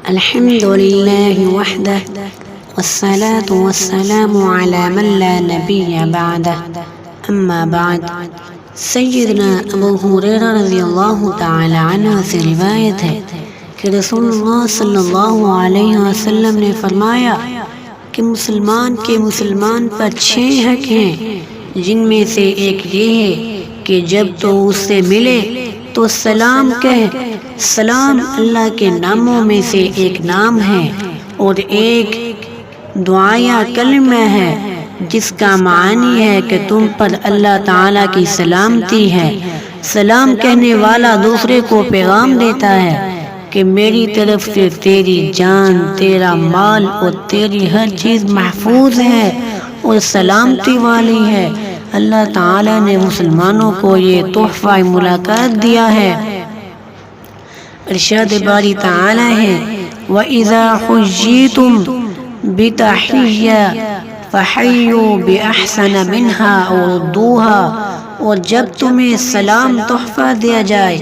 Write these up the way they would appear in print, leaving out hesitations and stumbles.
الحمد لله وحده والصلاة والسلام على من لا نبي بعده اما بعد۔ سیدنا ابو ہریرہ رضی اللہ تعالی عنہ سے روایت ہے کہ رسول اللہ صلی اللہ علیہ وسلم نے فرمایا کہ مسلمان پر 6 حق ہیں، جن میں سے ایک یہ ہے کہ جب تو اس سے ملے تو سلام کہہ۔ سلام اللہ کے ناموں میں سے ایک نام ہے اور ایک دعائیا کلمہ ہے جس کا معنی ہے کہ تم پر اللہ تعالیٰ کی سلامتی ہے۔ سلام کہنے والا دوسرے کو پیغام دیتا ہے کہ میری طرف سے تیری جان، تیرا مال اور تیری ہر چیز محفوظ ہے اور سلامتی والی ہے۔ اللہ تعالیٰ نے مسلمانوں کو یہ تحفہ ملاقات دیا ہے۔ ارشاد باری تعالیٰ ہے وَإِذَا حُيِّيتُم بِتَحِيَّةٍ فَحَيُّوا بِأَحْسَنَ مِنْهَا أَوْ رُدُّوهَا، اور جب تمہیں سلام تحفہ دیا جائے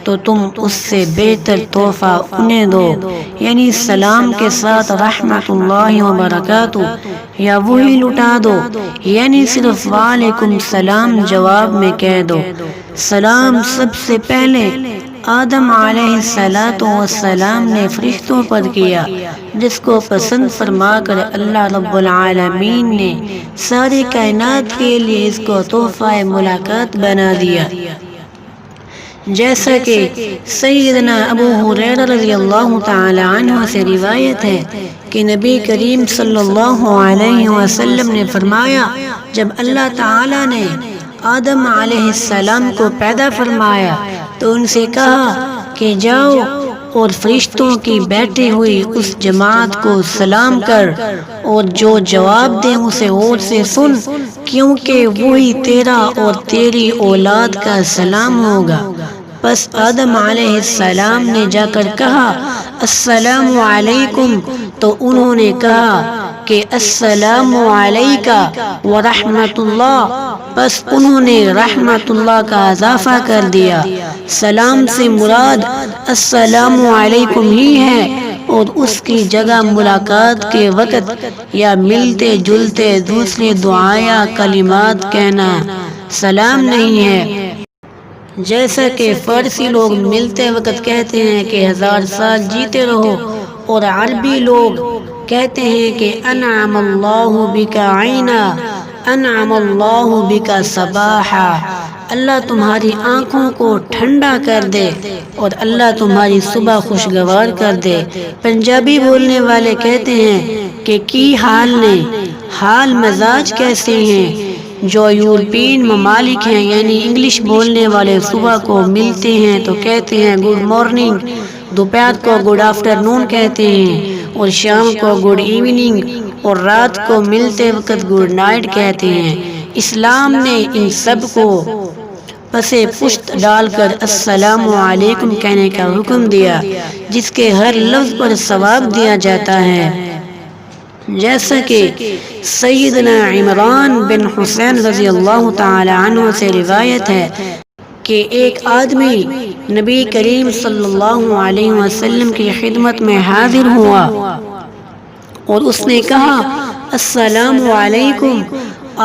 تو تم اس سے بہتر تحفہ انہیں دو، یعنی سلام کے ساتھ رحمت اللہ وبرکاتہ یا وہی لٹا دو، یعنی صرف وعلیکم السلام جواب میں کہہ دو۔ سلام سب سے پہلے آدم علیہ السلام نے فرشتوں پر کیا، جس کو پسند فرما کر اللہ رب العالمین نے ساری کائنات کے لیے اس کو تحفہ ملاقات بنا دیا۔ جیسا کہ سیدنا ابو ہریرہ رضی اللہ تعالی عنہ سے روایت ہے کہ نبی کریم صلی اللہ علیہ وسلم نے فرمایا جب اللہ تعالی نے آدم علیہ السلام کو پیدا فرمایا تو ان سے کہا کہ جاؤ اور فرشتوں کی بیٹھی ہوئی اس جماعت کو سلام کر اور جو جواب دیں اسے غور سے سن، کیونکہ وہی تیرا اور تیری اولاد کا سلام ہوگا۔ پس آدم علیہ السلام نے جا کر کہا السلام علیکم، تو انہوں نے کہا کہ السلام علیکہ ورحمۃ اللہ، پس انہوں نے رحمت اللہ کا اضافہ کر دیا۔ سلام سے مراد السلام علیکم ہی ہے اور اس کی جگہ ملاقات کے وقت یا ملتے جلتے دوسرے دعایا کلمات کہنا سلام نہیں ہے، جیسا کہ فارسی لوگ ملتے وقت کہتے ہیں کہ 1000 سال جیتے رہو، اور عربی لوگ کہتے ہیں کہ انعم اللہ بک عینا، انعم اللہ بک صباحا، اللہ تمہاری آنکھوں کو ٹھنڈا کر دے اور اللہ تمہاری صبح خوشگوار کر دے۔ پنجابی بولنے والے کہتے ہیں کہ کی حال نے، حال مزاج کیسے ہیں۔ جو یورپین ممالک ہیں یعنی انگلش بولنے والے صبح کو ملتے ہیں تو کہتے ہیں گڈ مارننگ، دوپہر کو گڈ آفٹرنون کہتے ہیں اور شام کو گڈ ایوننگ، اور رات کو ملتے وقت گڈ نائٹ کہتے ہیں۔ اسلام نے ان سب کو پسے پشت ڈال کر السلام علیکم کہنے کا حکم دیا، جس کے ہر لفظ پر ثواب دیا جاتا ہے۔ جیسا کہ سیدنا عمران بن حسین رضی اللہ تعالی عنہ سے روایت ہے کہ ایک آدمی نبی کریم صلی اللہ علیہ وسلم کی خدمت میں حاضر ہوا اور اس نے کہا السلام علیکم،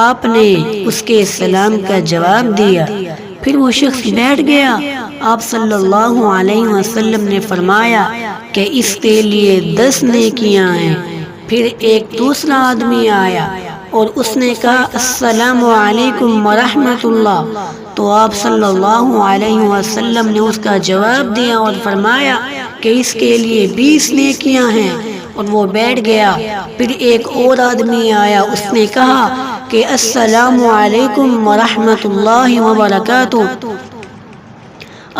آپ نے اس کے سلام کا جواب دیا، پھر وہ شخص بیٹھ گیا۔ آپ صلی اللہ علیہ وسلم نے فرمایا کہ اس کے لیے 10 نیکیاں ہیں۔ پھر ایک دوسرا آدمی آیا اور اس نے کہا السلام علیکم ورحمۃ اللہ، تو آپ صلی اللہ علیہ وسلم نے اس کا جواب دیا اور فرمایا کہ اس کے لیے 20 نیکیاں ہیں، اور وہ بیٹھ گیا۔ پھر ایک اور آدمی آیا، اس نے کہا کہ السلام علیکم ورحمۃ اللہ وبرکاتہ،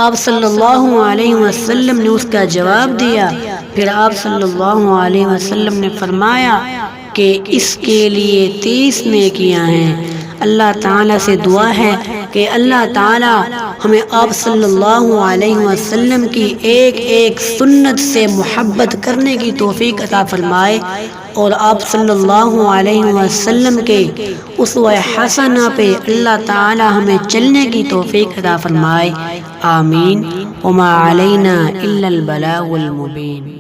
آپ صلی اللہ علیہ وسلم نے اس کا جواب دیا۔ پھر آپ صلی اللہ علیہ وسلم نے فرمایا کہ اس کے لیے 30 نیکیاں ہیں۔ اللہ تعالیٰ سے دعا ہے کہ اللہ تعالیٰ ہمیں آپ صلی اللہ علیہ وسلم کی ایک ایک سنت سے محبت کرنے کی توفیق عطا فرمائے، اور آپ صلی اللہ علیہ وسلم کے اسوہ حسنہ پہ اللہ تعالیٰ ہمیں چلنے کی توفیق عطا فرمائے۔ آمین۔ وما علینا الا البلاغ المبین۔